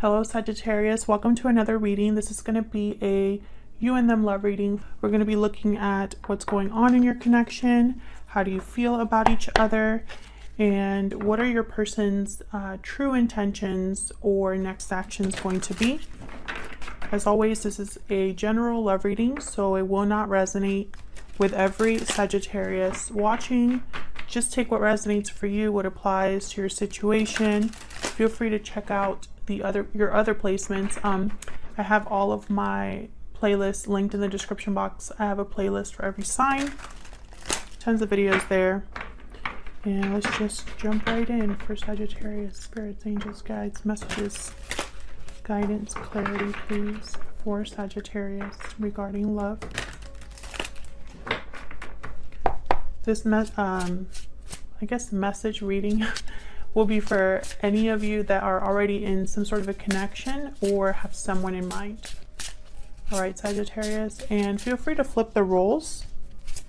Hello Sagittarius, welcome to another reading. This is going to be a you and them love reading. We're going to be looking at what's going on in your connection, how do you feel about each other, and what are your person's true intentions or next actions going to be. As always, this is a general love reading, so it will not resonate with every Sagittarius watching. Just take what resonates for you, what applies to your situation. Feel free to check out your other placements. I have all of my playlists linked in the description box. I have a playlist for every sign, tons of videos there. And let's just jump right in for Sagittarius. Spirits, angels, guides, messages, guidance, clarity, please, for Sagittarius regarding love. This I guess message reading will be for any of you that are already in some sort of a connection or have someone in mind. All right, Sagittarius, and feel free to flip the roles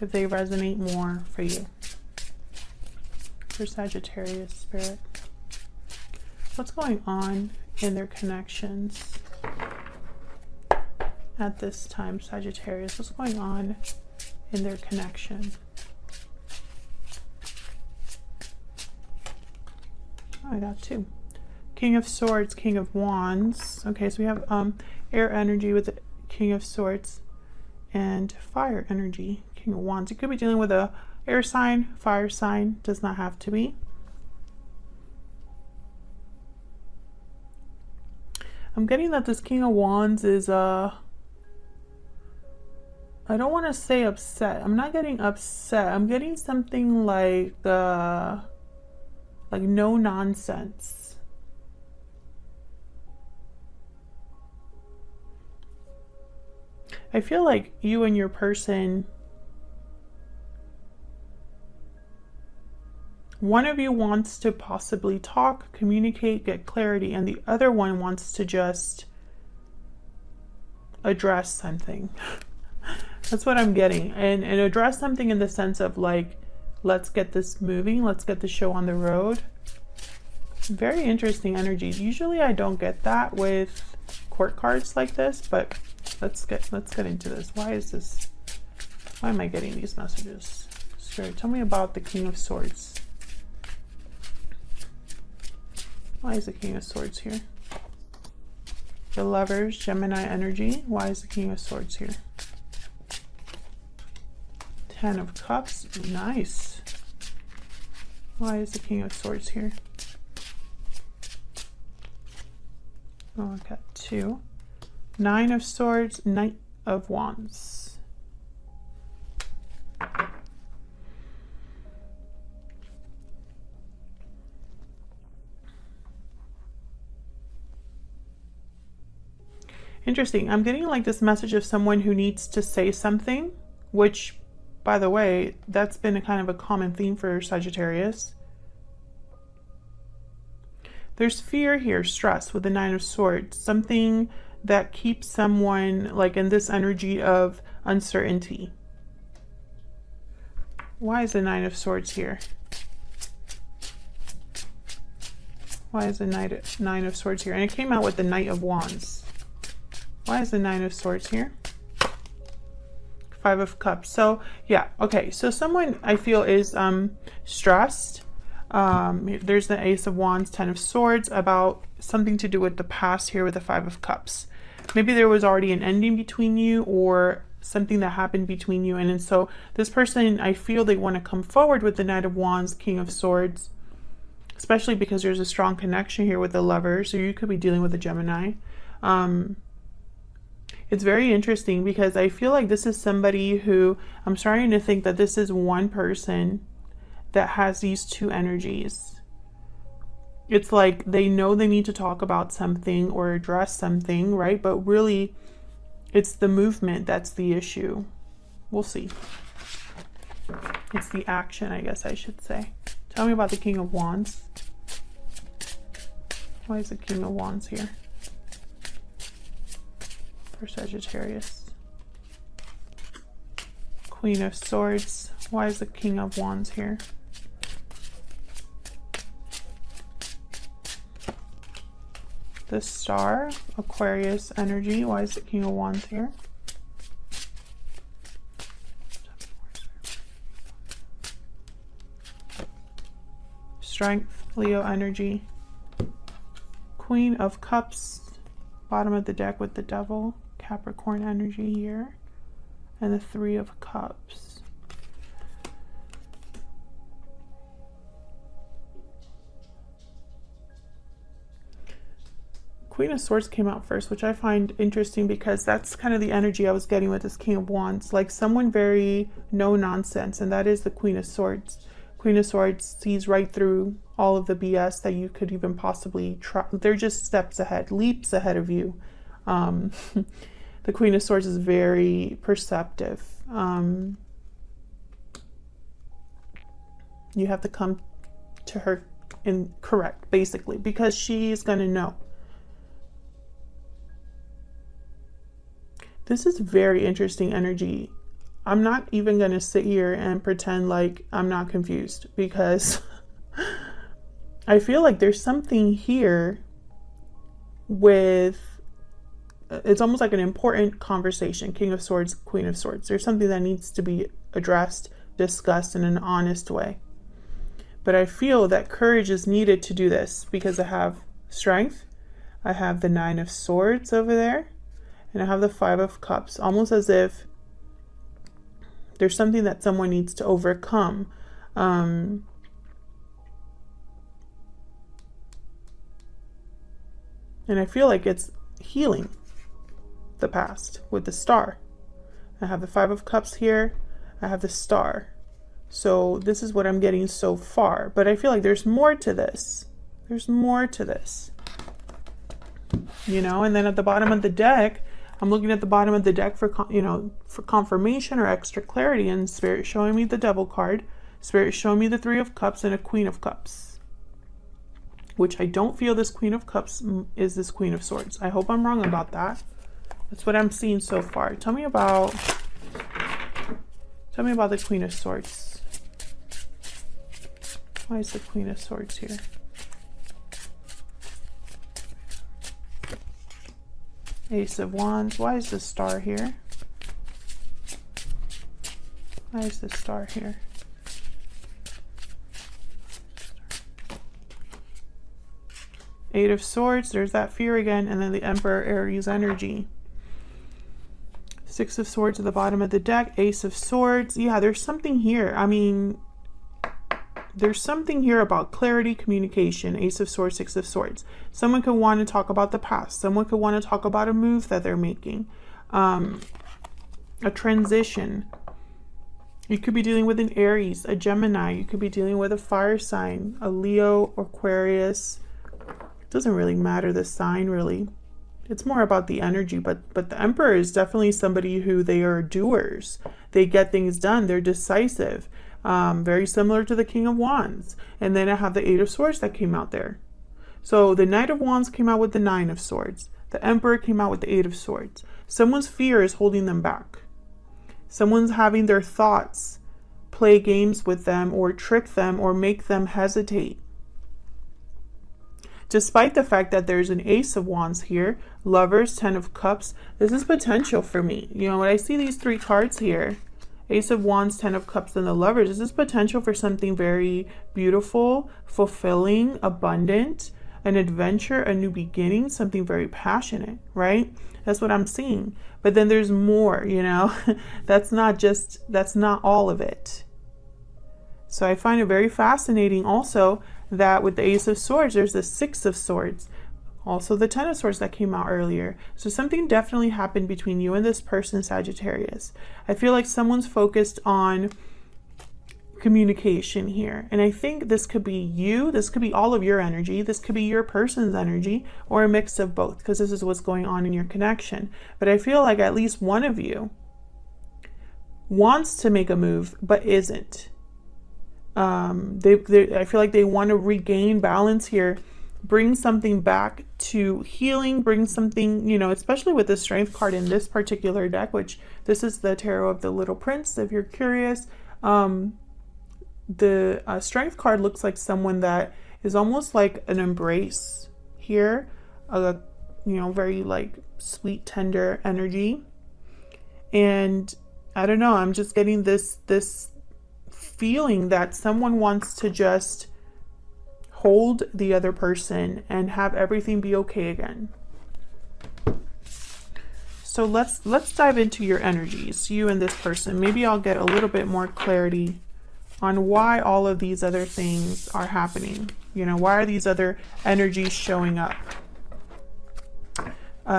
if they resonate more for you. For Sagittarius spirit, what's going on in their connections at this time, Sagittarius? What's going on in their connection? I got two. King of Swords, King of Wands. Okay, so we have air energy with the King of Swords and fire energy, King of Wands. You could be dealing with a air sign, fire sign, does not have to be. I'm getting that this King of Wands is I don't want to say upset. I'm not getting upset. I'm getting something like no nonsense. I feel like you and your person, one of you wants to possibly talk, communicate, get clarity, and the other one wants to just address something. That's what I'm getting. And address something in the sense of like, let's get this moving. Let's get the show on the road. Very interesting energy. Usually I don't get that with court cards like this, but let's get into this. Why am I getting these messages? Spirit, tell me about the King of Swords. Why is the King of Swords here? The Lovers, Gemini energy. Why is the King of Swords here? Ten of Cups. Nice. Why is the King of Swords here? Oh, I got two. Nine of Swords, Knight of Wands. Interesting. I'm getting like this message of someone who needs to say something, which, by the way, that's been a kind of a common theme for Sagittarius. There's fear here, stress with the Nine of Swords, something that keeps someone like in this energy of uncertainty. Why is the Nine of Swords here? Why is the Nine of Swords here? And it came out with the Knight of Wands. Why is the Nine of Swords here? Five of Cups. So yeah, okay, so someone I feel is stressed. There's the Ace of Wands, Ten of Swords, about something to do with the past here with the Five of Cups. Maybe there was already an ending between you or something that happened between you, and so this person, I feel they want to come forward with the Knight of Wands, King of Swords, especially because there's a strong connection here with the Lover, so you could be dealing with a Gemini. It's very interesting because I feel like this is somebody who, I'm starting to think that this is one person that has these two energies. It's like they know they need to talk about something or address something, right? But really, it's the movement that's the issue. We'll see. It's the action, I guess I should say. Tell me about the King of Wands. Why is the King of Wands here? For Sagittarius. Queen of Swords. Why is the King of Wands here? the Star, Aquarius energy. Why is the King of Wands here? Strength, Leo energy. Queen of Cups, bottom of the deck with the Devil, Capricorn energy here. And the Three of Cups. Queen of Swords came out first, which I find interesting because that's kind of the energy I was getting with this King of Wands. Like someone very no nonsense, and that is the Queen of Swords. Queen of Swords sees right through all of the BS that you could even possibly try. They're just steps ahead, leaps ahead of you. The Queen of Swords is very perceptive. You have to come to her in correct, basically, because she's going to know. This is very interesting energy. I'm not even going to sit here and pretend like I'm not confused, because I feel like there's something here with, it's almost like an important conversation. King of Swords, Queen of Swords. There's something that needs to be addressed, discussed in an honest way. But I feel that courage is needed to do this because I have strength. I have the Nine of Swords over there. And I have the Five of Cups. Almost as if there's something that someone needs to overcome. And I feel like it's healing the past with the Star. I have the Five of Cups here. I have the Star. So this is what I'm getting so far. But I feel like there's more to this. There's more to this. You know, and then at the bottom of the deck, I'm looking at the bottom of the deck for, you know, for confirmation or extra clarity, and Spirit showing me the Devil card, Spirit showing me the Three of Cups and a Queen of Cups, which I don't feel this Queen of Cups is this Queen of Swords. I hope I'm wrong about that. That's what I'm seeing so far. Tell me about the Queen of Swords. Why is the Queen of Swords here? Ace of Wands. Why is the Star here? Why is the Star here? Eight of Swords. There's that fear again. And then the Emperor Aries energy. Six of Swords at the bottom of the deck. Ace of Swords. Yeah, there's something here. I mean, there's something here about clarity, communication. Ace of Swords, Six of Swords. Someone could want to talk about the past. Someone could want to talk about a move that they're making. A transition. You could be dealing with an Aries, a Gemini. You could be dealing with a fire sign, a Leo, Aquarius. It doesn't really matter the sign, really. It's more about the energy. But the Emperor is definitely somebody who they are doers. They get things done. They're decisive. Very similar to the King of Wands. And then I have the Eight of Swords that came out there. So the Knight of Wands came out with the Nine of Swords. The Emperor came out with the Eight of Swords. Someone's fear is holding them back. Someone's having their thoughts play games with them or trick them or make them hesitate. Despite the fact that there's an Ace of Wands here, Lovers, Ten of Cups, this is potential for me. You know, when I see these three cards here, Ace of Wands, Ten of Cups, and the Lovers, this is potential for something very beautiful, fulfilling, abundant, an adventure, a new beginning, something very passionate, right? That's what I'm seeing. But then there's more, you know, that's not all of it. So I find it very fascinating also that with the Ace of Swords, there's the Six of Swords. Also the Ten of Swords that came out earlier. So something definitely happened between you and this person, Sagittarius. I feel like someone's focused on communication here. And I think this could be you. This could be all of your energy. This could be your person's energy, or a mix of both, because this is what's going on in your connection. But I feel like at least one of you wants to make a move, but isn't. I feel like they want to regain balance here, bring something back to healing, bring something, you know, especially with the Strength card in this particular deck, which this is the Tarot of the Little Prince, if you're curious. The Strength card looks like someone that is almost like an embrace here, a you know, very like sweet, tender energy. And I don't know, I'm just getting this feeling that someone wants to just hold the other person and have everything be okay again. So let's dive into your energies, you and this person. Maybe I'll get a little bit more clarity on why all of these other things are happening. You know, why are these other energies showing up?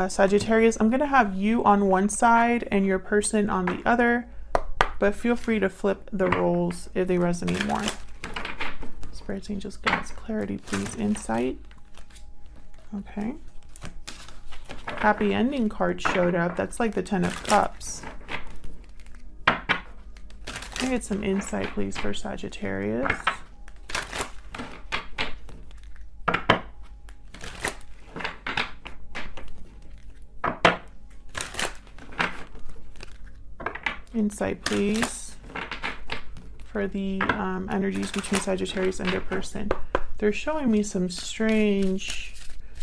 Sagittarius, I'm going to have you on one side and your person on the other, but feel free to flip the roles if they resonate more. Spirit Angels, give us clarity, please. Insight. Okay. Happy ending card showed up. That's like the 10 of Cups. Can I get some insight, please, for Sagittarius? Insight, please, for the energies between Sagittarius and their person. They're showing me some strange,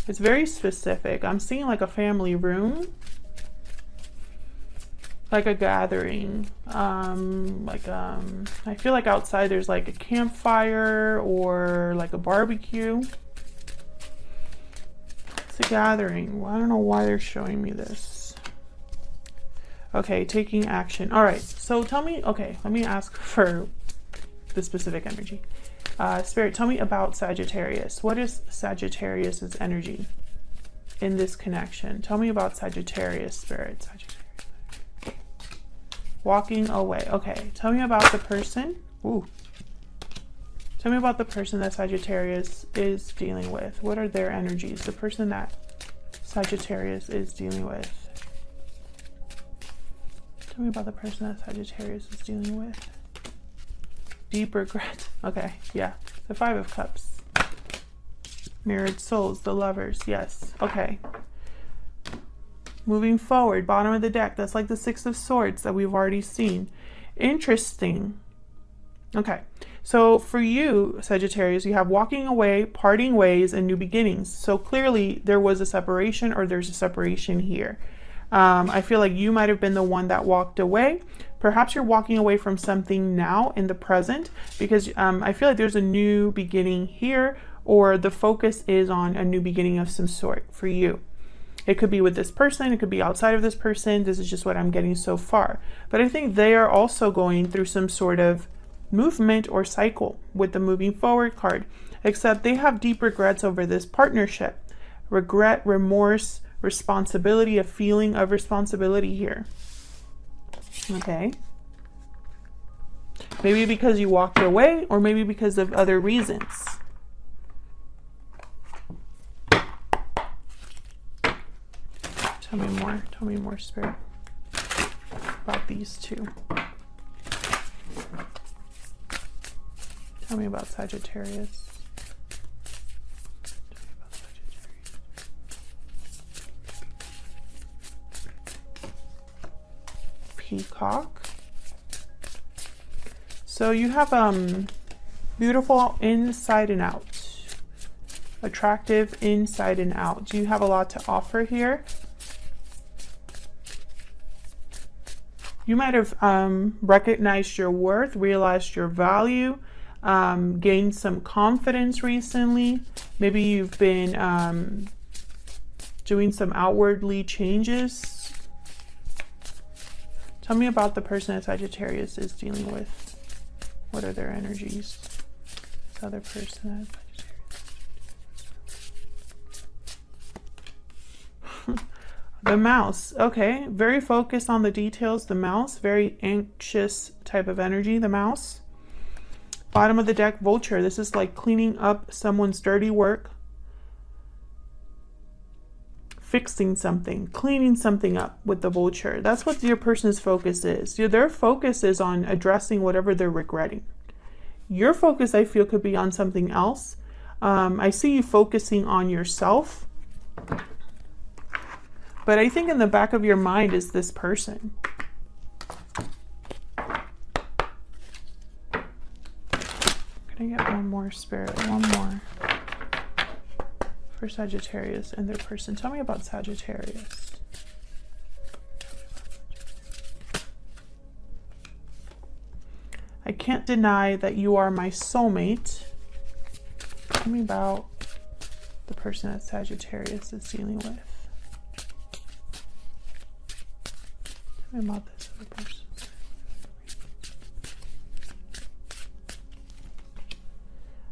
it's very specific. I'm seeing like a family room, like a gathering, I feel like outside there's like a campfire or like a barbecue. It's a gathering. Well, I don't know why they're showing me this. Okay, taking action. All right, so tell me, okay, let me ask for the specific energy. Spirit, tell me about Sagittarius. What is Sagittarius's energy in this connection? Tell me about Sagittarius, Spirit. Sagittarius. Walking away. Okay, tell me about the person. Ooh. Tell me about the person that Sagittarius is dealing with. What are their energies? The person that Sagittarius is dealing with. Tell me about the person that Sagittarius is dealing with. Deep regret. Okay, yeah. The 5 of Cups. Mirrored souls, the lovers. Yes. Okay. Moving forward, bottom of the deck. That's like the 6 of Swords that we've already seen. Interesting. Okay. So for you, Sagittarius, you have walking away, parting ways, and new beginnings. So clearly there was a separation, or there's a separation here. I feel like you might have been the one that walked away. Perhaps you're walking away from something now in the present, because I feel like there's a new beginning here, or the focus is on a new beginning of some sort for you. It could be with this person, it could be outside of this person. This is just what I'm getting so far. But I think they are also going through some sort of movement or cycle with the moving forward card, except they have deep regrets over this partnership. Regret, remorse, responsibility, a feeling of responsibility here. Okay. Maybe because you walked away, or maybe because of other reasons. Tell me more, Spirit, about these two. Tell me about Sagittarius. Peacock. So you have beautiful inside and out, attractive inside and out. Do you have a lot to offer here? You might have recognized your worth, realized your value, gained some confidence recently. Maybe you've been doing some outwardly changes. Tell me about the person that Sagittarius is dealing with. What are their energies? This other person that Sagittarius. The mouse. Okay, very focused on the details. The mouse, very anxious type of energy. The mouse. Bottom of the deck, vulture. This is like cleaning up someone's dirty work. Fixing something, cleaning something up with the vulture. That's what your person's focus is. Their focus is on addressing whatever they're regretting. Your focus, I feel, could be on something else. I see you focusing on yourself. But I think in the back of your mind is this person. Can I get one more, Spirit? One more. for Sagittarius and their person. Tell me about Sagittarius. I can't deny that you are my soulmate. Tell me about the person that Sagittarius is dealing with. Tell me about this other person.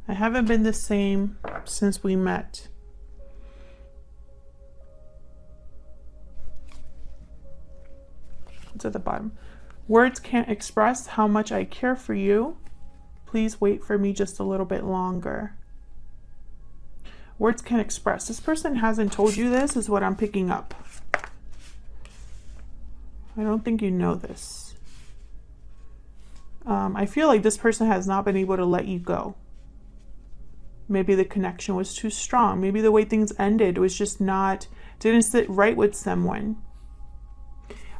I haven't been the same since we met. It's at the bottom. Words can't express how much I care for you. Please wait for me just a little bit longer. Words can't express. This person hasn't told you this, is what I'm picking up. I don't think you know this. I feel like this person has not been able to let you go. Maybe the connection was too strong. Maybe the way things ended was just didn't sit right with someone.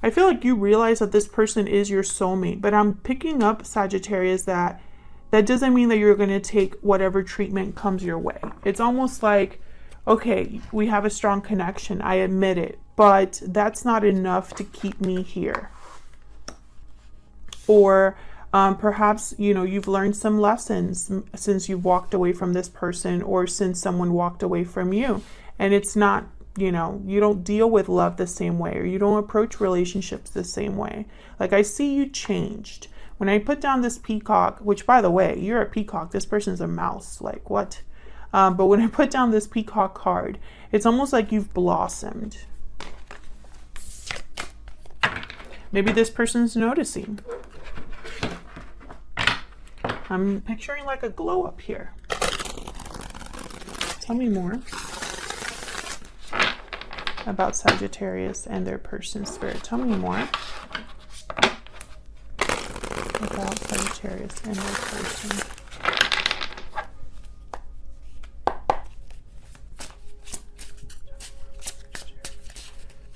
I feel like you realize that this person is your soulmate, but I'm picking up, Sagittarius, that doesn't mean that you're going to take whatever treatment comes your way. It's almost like, okay, we have a strong connection. I admit it, but that's not enough to keep me here. Or perhaps, you know, you've learned some lessons since you've walked away from this person, or since someone walked away from you. And it's not, you know, you don't deal with love the same way, or you don't approach relationships the same way. Like, I see you changed. When I put down this peacock, which, by the way, you're a peacock, this person's a mouse, like what? But when I put down this peacock card, it's almost like you've blossomed. Maybe this person's noticing. I'm picturing like a glow up here. Tell me more about Sagittarius and their person, spirit. Tell me more about Sagittarius and their person.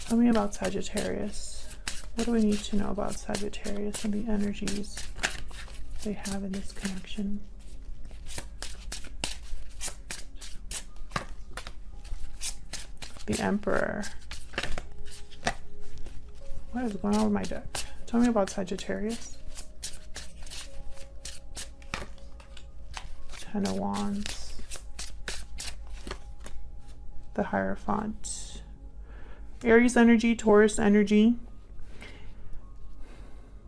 Tell me about Sagittarius. What do we need to know about Sagittarius and the energies they have in this connection? The Emperor. What is going on with my deck? Tell me about Sagittarius. Ten of Wands. The Hierophant. Aries energy, Taurus energy.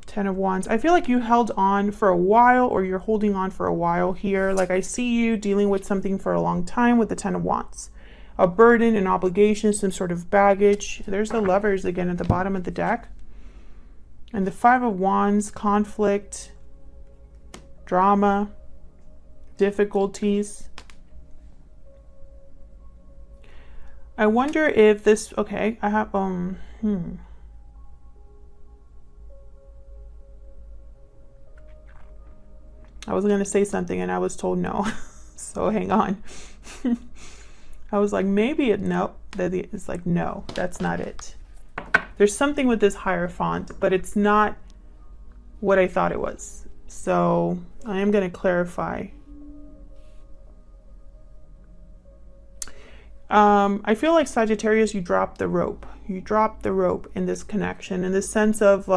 Ten of Wands. I feel like you held on for a while, or you're holding on for a while here. Like, I see you dealing with something for a long time with the Ten of Wands. A burden, an obligation, some sort of baggage. There's the Lovers again at the bottom of the deck. And the Five of Wands, conflict, drama, difficulties. I wonder if this, okay, I have, I was going to say something and I was told no. So hang on. I was like, maybe it, nope. It's like, no, that's not it. There's something with this Hierophant, but it's not what I thought it was. So I am going to clarify. I feel like Sagittarius, you dropped the rope. You dropped the rope in this connection, in the sense of,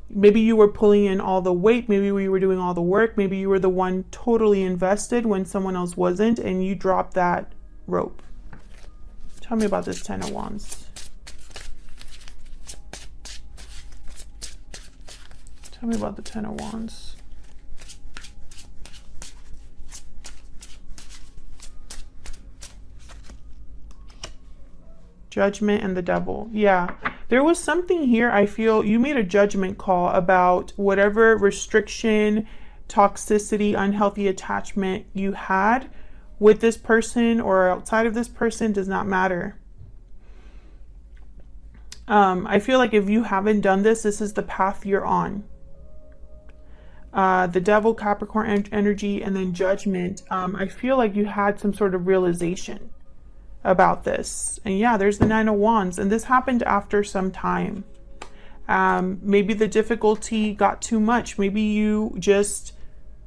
maybe you were pulling in all the weight. Maybe we were doing all the work. Maybe you were the one totally invested when someone else wasn't, and you dropped that rope. Tell me about this Ten of Wands. Tell me about the Ten of Wands. Judgment and the Devil. Yeah. There was something here. I feel you made a judgment call about whatever restriction, toxicity, unhealthy attachment you had with this person or outside of this person does not matter. I feel like if you haven't done this, this is the path you're on. The Devil, Capricorn energy, and then Judgment. I feel like you had some sort of realization about this. And yeah, there's the Nine of Wands, and this happened after some time. Maybe the difficulty got too much. Maybe you just,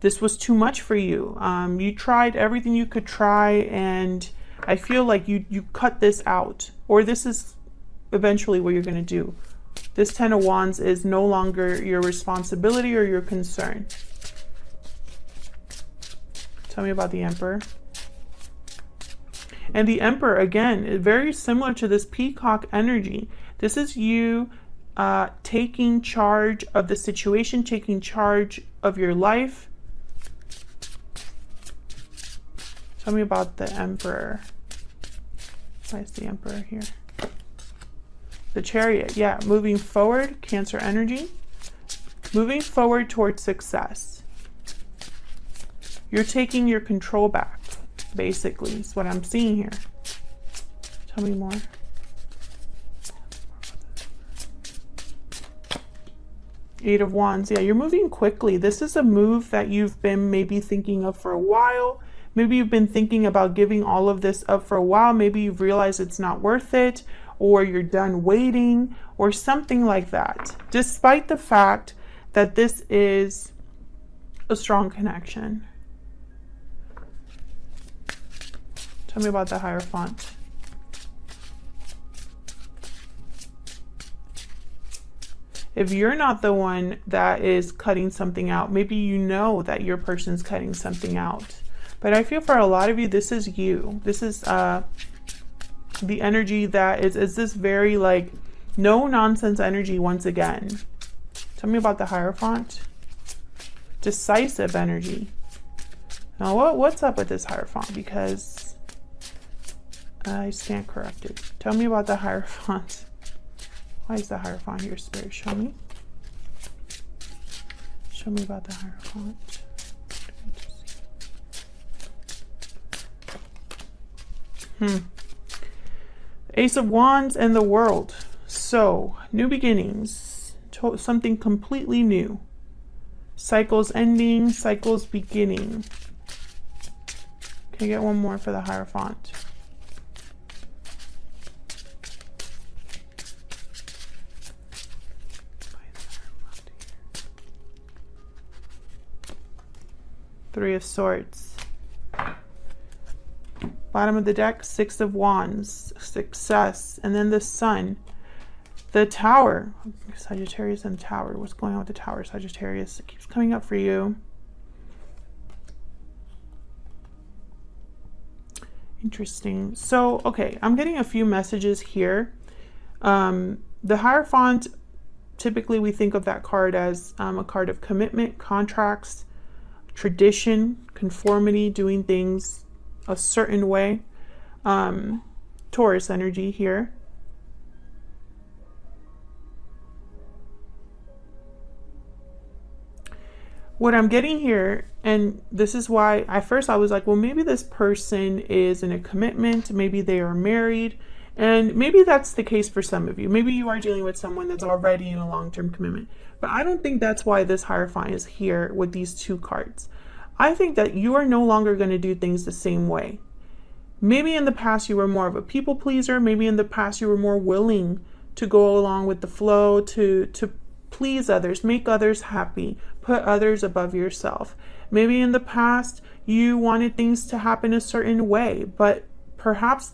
this was too much for you. You tried everything you could try, and I feel like you cut this out, or this is eventually what you're going to do. This 10 of Wands is no longer your responsibility or your concern. Tell me about the Emperor. And the Emperor, again, is very similar to this peacock energy. This is you taking charge of the situation, taking charge of your life. Tell me about the Emperor. Why is the Emperor here? The Chariot, yeah, moving forward, Cancer energy. Moving forward towards success. You're taking your control back, basically, is what I'm seeing here. Tell me more. Eight of Wands, yeah, you're moving quickly. This is a move that you've been maybe thinking of for a while. Maybe you've been thinking about giving all of this up for a while. Maybe you've realized it's not worth it, or you're done waiting, or something like that. Despite the fact that this is a strong connection. Tell me about the Hierophant. If you're not the one that is cutting something out, maybe you know that your person's cutting something out. But I feel for a lot of you, this is you. This is the energy that is this very like no nonsense energy once again. Tell me about the Hierophant. Decisive energy. Now what's up with this Hierophant? Because I stand corrected. Tell me about the Hierophant. Why is the Hierophant here, Spirit? Show me. Show me about the Hierophant. Ace of Wands and the World. So, new beginnings. Something completely new. Cycles ending, cycles beginning. Can I get one more for the Hierophant? Three of Swords. Bottom of the deck, Six of Wands, success, and then the Sun. The Tower, Sagittarius and Tower. What's going on with the Tower, Sagittarius? It keeps coming up for you. Interesting. So, okay, I'm getting a few messages here. The Hierophant, typically we think of that card as a card of commitment, contracts, tradition, conformity, doing things a certain way. Taurus energy here. What I'm getting here, and this is why at first I was like, well, maybe this person is in a commitment, maybe they are married, and maybe that's the case for some of you. Maybe you are dealing with someone that's already in a long-term commitment, but I don't think that's why this Hierophant is here with these two cards. I think that you are no longer going to do things the same way. Maybe in the past you were more of a people pleaser. Maybe in the past you were more willing to go along with the flow, to please others, make others happy, put others above yourself. Maybe in the past you wanted things to happen a certain way, but perhaps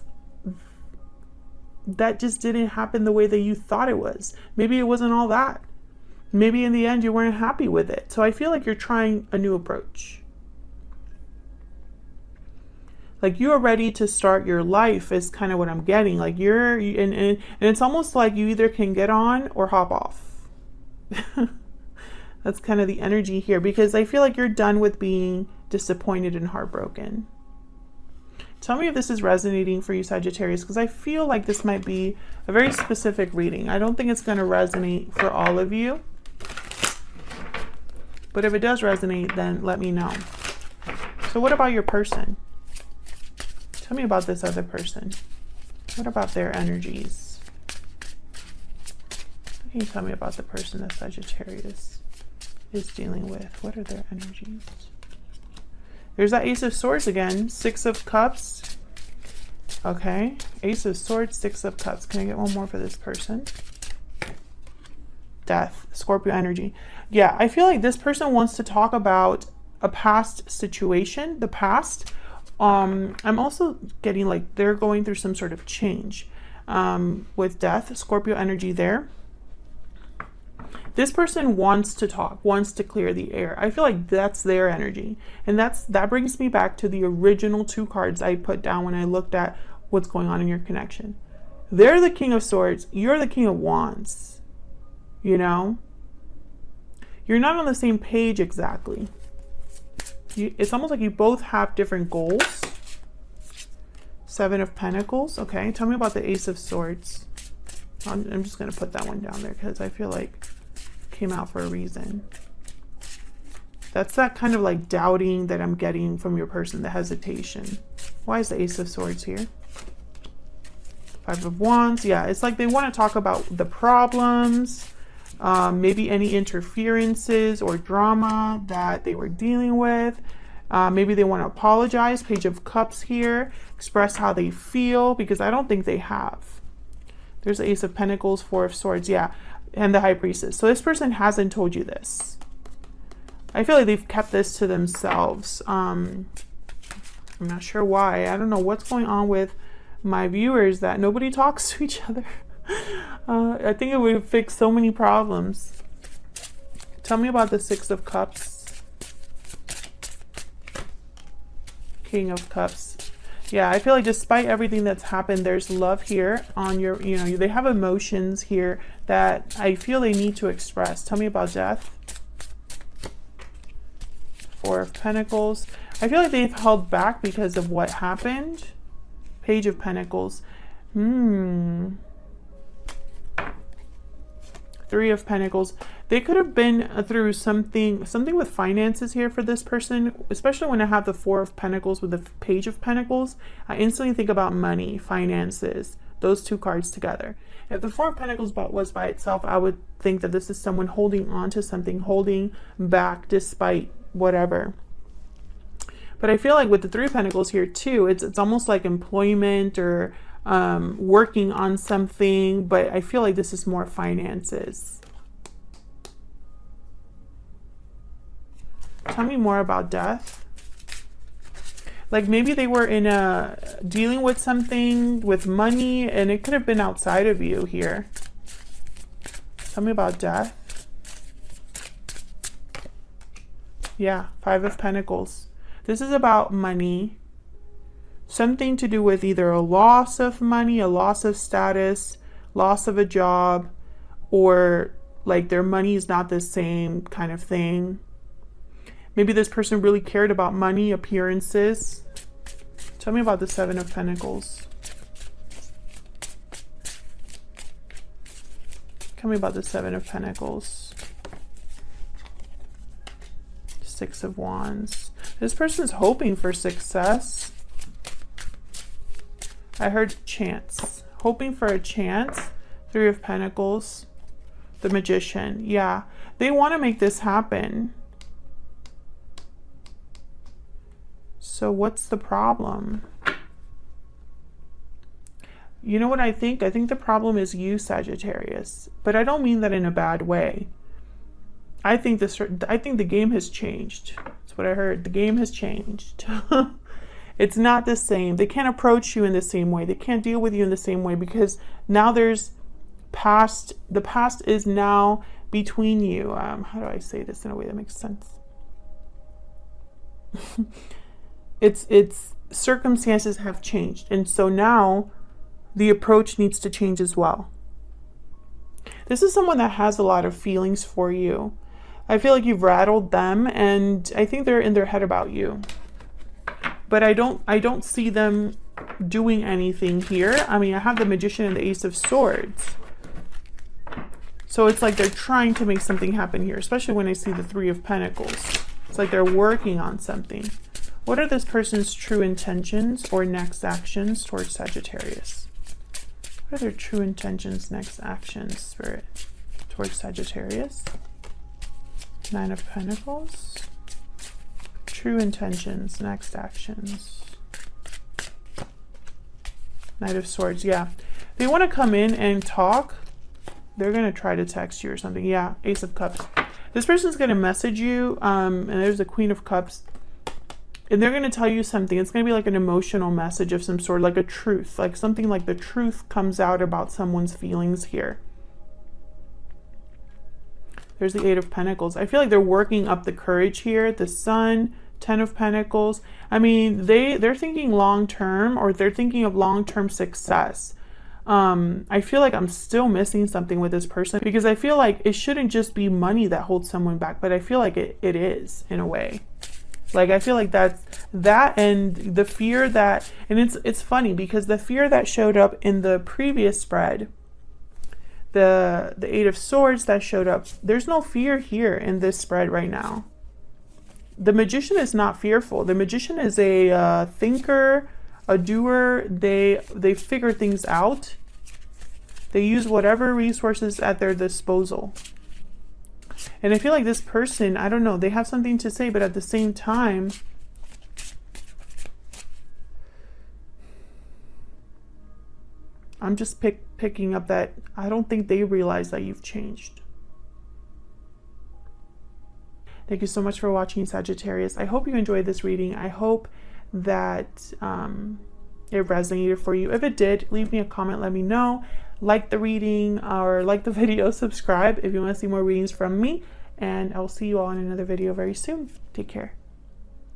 that just didn't happen the way that you thought it was. Maybe it wasn't all that. Maybe in the end you weren't happy with it. So I feel like you're trying a new approach. Like you are ready to start your life is kind of what I'm getting. Like and it's almost like you either can get on or hop off. That's kind of the energy here, because I feel like you're done with being disappointed and heartbroken. Tell me if this is resonating for you, Sagittarius, because I feel like this might be a very specific reading. I don't think it's going to resonate for all of you. But if it does resonate, then let me know. So what about your person? Tell me about this other person. What about their energies? What can you tell me about the person that Sagittarius is dealing with? What are their energies? There's that Ace of Swords again. Six of Cups. Okay. Ace of Swords, Six of Cups. Can I get one more for this person? Death. Scorpio energy. Yeah, I feel like this person wants to talk about a past situation, the past, I'm also getting like they're going through some sort of change with death, Scorpio energy there. This person wants to talk, wants to clear the air. I feel like that's their energy. And that brings me back to the original 2 cards I put down when I looked at what's going on in your connection. They're the King of Swords. You're the King of Wands. You know? You're not on the same page exactly. It's almost like you both have different goals. 7 of Pentacles. Okay, tell me about the Ace of Swords. I'm just going to put that one down there because I feel like came out for a reason. That's that kind of like doubting that I'm getting from your person, the hesitation. Why is the Ace of Swords here? 5 of Wands. Yeah, it's like they want to talk about the problems, maybe any interferences or drama that they were dealing with. Maybe they want to apologize. Page of Cups here. Express how they feel, because I don't think they have. There's the Ace of Pentacles, 4 of Swords. Yeah. And the High Priestess. So this person hasn't told you this. I feel like they've kept this to themselves. I'm not sure why. I don't know what's going on with my viewers that nobody talks to each other. I think it would fix so many problems. Tell me about the 6 of Cups. King of Cups. Yeah, I feel like despite everything that's happened, there's love here on your, you know, they have emotions here that I feel they need to express. Tell me about death. 4 of Pentacles. I feel like they've held back because of what happened. Page of Pentacles. 3 of Pentacles. They could have been through something with finances here for this person, especially when I have the 4 of Pentacles with the Page of Pentacles. I instantly think about money, finances, those 2 cards together. If the 4 of Pentacles was by itself, I would think that this is someone holding on to something, holding back despite whatever. But I feel like with the 3 of Pentacles here too, it's almost like employment or working on something, but I feel like this is more finances. Tell me more about death. Like maybe they were in dealing with something with money, and it could have been outside of you here. Tell me about death. Yeah, 5 of Pentacles. This is about money. Something to do with either a loss of money, a loss of status, loss of a job, or like their money is not the same kind of thing. Maybe this person really cared about money, appearances. Tell me about the 7 of Pentacles. Tell me about the 7 of Pentacles. 6 of Wands. This person's hoping for success. I heard chance. Hoping for a chance. 3 of Pentacles. The Magician. Yeah. They want to make this happen. So what's the problem? You know what I think? I think the problem is you, Sagittarius. But I don't mean that in a bad way. I think the game has changed. That's what I heard. The game has changed. It's not the same. They can't approach you in the same way. They can't deal with you in the same way because now there's past. The past is now between you. How do I say this in a way that makes sense? It's circumstances have changed, and so now the approach needs to change as well. This is someone that has a lot of feelings for you. I feel like you've rattled them, and I think they're in their head about you. But I don't see them doing anything here. I mean, I have the Magician and the Ace of Swords. So it's like they're trying to make something happen here, especially when I see the 3 of Pentacles. It's like they're working on something. What are this person's true intentions or next actions towards Sagittarius? What are their true intentions, next actions, Spirit, towards Sagittarius? 9 of Pentacles. True intentions, next actions. Knight of Swords, yeah. They want to come in and talk. They're going to try to text you or something. Yeah, Ace of Cups. This person's going to message you, and there's the Queen of Cups. And they're going to tell you something. It's going to be like an emotional message of some sort, like a truth, like something like the truth comes out about someone's feelings here. There's the Eight of Pentacles. I feel like they're working up the courage here. The Sun, Ten of Pentacles. I mean, they're thinking long-term, or they're thinking of long-term success. I feel like I'm still missing something with this person, because I feel like it shouldn't just be money that holds someone back, but I feel like it is in a way. Like, I feel like that and the fear that, and it's funny because the fear that showed up in the previous spread, the Eight of Swords that showed up, there's no fear here in this spread right now. The Magician is not fearful. The Magician is a thinker, a doer. They figure things out. They use whatever resources at their disposal. And I feel like this person, I don't know, they have something to say, but at the same time, I'm just picking up that I don't think they realize that you've changed. Thank you so much for watching, Sagittarius. I hope you enjoyed this reading. I hope that it resonated for you. If it did, leave me a comment, let me know. Like the reading or like the video, subscribe if you want to see more readings from me. And I'll see you all in another video very soon. Take care.